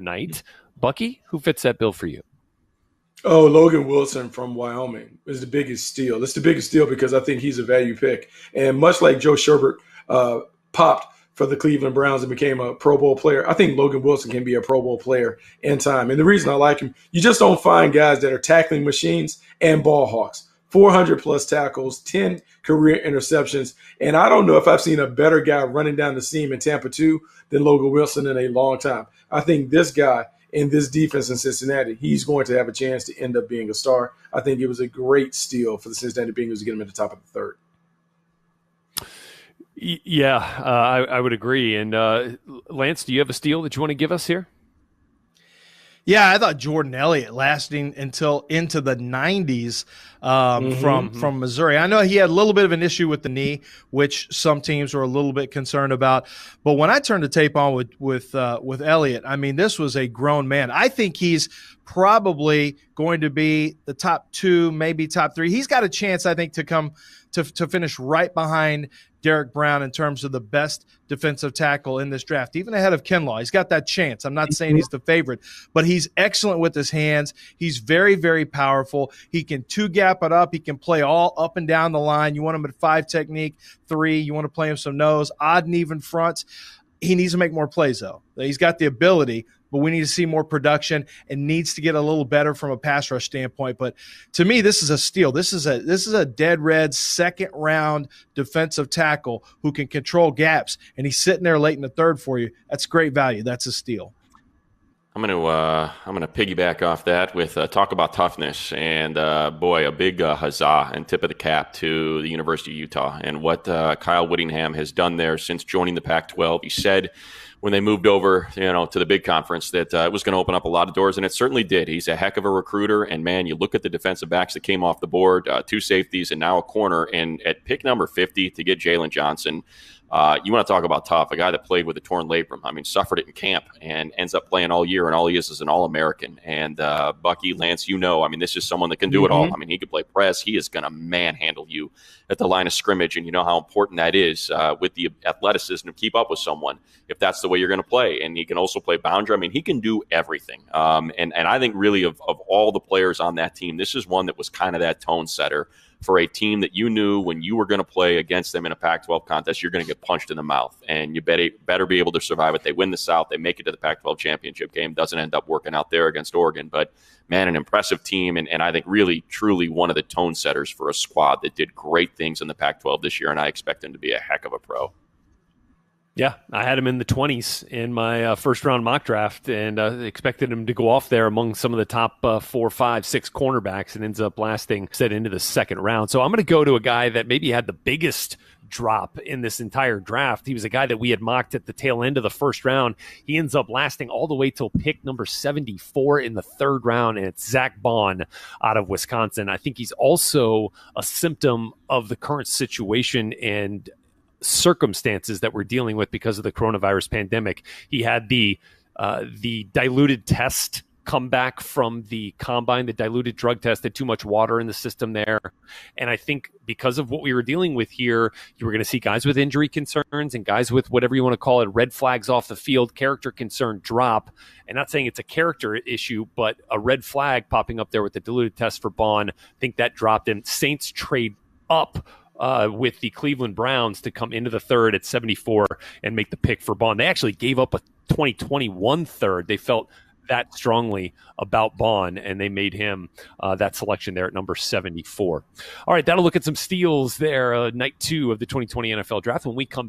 night. Bucky, who fits that bill for you? Oh, Logan Wilson from Wyoming is the biggest steal. It's the biggest steal because I think he's a value pick. And much like Joe Sherbert popped for the Cleveland Browns and became a Pro Bowl player, I think Logan Wilson can be a Pro Bowl player in time. And the reason I like him, you just don't find guys that are tackling machines and ball hawks. 400 plus tackles, 10 career interceptions. And I don't know if I've seen a better guy running down the seam in Tampa 2 than Logan Wilson in a long time. I think this guy in this defense in Cincinnati, he's going to have a chance to end up being a star. I think it was a great steal for the Cincinnati Bengals to get him at the top of the third. Yeah, I would agree. And Lance, do you have a steal that you want to give us here? Yeah, I thought Jordan Elliott lasting until into the 90s from Missouri. I know he had a little bit of an issue with the knee, which some teams were a little bit concerned about. But when I turned the tape on with Elliott, I mean, this was a grown man. I think he's probably going to be the top 2, maybe top 3. He's got a chance, I think, to come to finish right behind Derek Brown in terms of the best defensive tackle in this draft, even ahead of Kinlaw. He's got that chance. I'm not saying he's the favorite, but he's excellent with his hands. He's very, very powerful. He can 2-gap it up. He can play all up and down the line. You want him at 5 technique, 3. You want to play him some nose, odd and even fronts. He needs to make more plays, though. He's got the ability, but we need to see more production and needs to get a little better from a pass rush standpoint. But to me, this is a steal. This is a dead red second-round defensive tackle who can control gaps, and he's sitting there late in the third for you. That's great value. That's a steal. I'm gonna piggyback off that with talk about toughness, and boy, a big huzzah and tip of the cap to the University of Utah and what Kyle Whittingham has done there since joining the Pac-12. He said when they moved over, to the big conference that it was going to open up a lot of doors, and it certainly did. He's a heck of a recruiter, and man, you look at the defensive backs that came off the board, 2 safeties and now a corner, and at pick number 50 to get Jaylen Johnson. You want to talk about tough, a guy that played with a torn labrum. I mean, suffered it in camp and ends up playing all year, and all he is an All-American. And Bucky, Lance, I mean, this is someone that can do it all. I mean, he could play press. He is going to manhandle you at the line of scrimmage, and you know how important that is with the athleticism to keep up with someone if that's the way you're going to play. And he can also play boundary. I mean, he can do everything. And I think really of all the players on that team, this is one that was kind of that tone setter for a team that you knew when you were going to play against them in a Pac-12 contest, you're going to get punched in the mouth, and you better be able to survive it. They win the South. They make it to the Pac-12 championship game. Doesn't end up working out there against Oregon, but man, an impressive team, and I think really, truly one of the tone setters for a squad that did great things in the Pac-12 this year, and I expect him to be a heck of a pro. Yeah, I had him in the 20s in my first-round mock draft, and expected him to go off there among some of the top 4, 5, 6 cornerbacks, and ends up lasting set into the second round. So I'm going to go to a guy that maybe had the biggest drop in this entire draft. He was a guy that we had mocked at the tail end of the first round. He ends up lasting all the way till pick number 74 in the third round, and it's Zach Bond out of Wisconsin. I think he's also a symptom of the current situation and circumstances that we're dealing with because of the coronavirus pandemic. He had the diluted test come back from the combine, the diluted drug test, had too much water in the system there. And I think because of what we were dealing with here, you were going to see guys with injury concerns and guys with whatever you want to call it, red flags off the field, character concern drop. And not saying it's a character issue, but a red flag popping up there with the diluted test for Bond. I think that dropped him. Saints trade up with the Cleveland Browns to come into the third at 74 and make the pick for Bond. They actually gave up a 2021 third. They felt that strongly about Bond, and they made him that selection there at number 74. All right, that'll look at some steals there, night 2 of the 2020 NFL Draft. When we come back,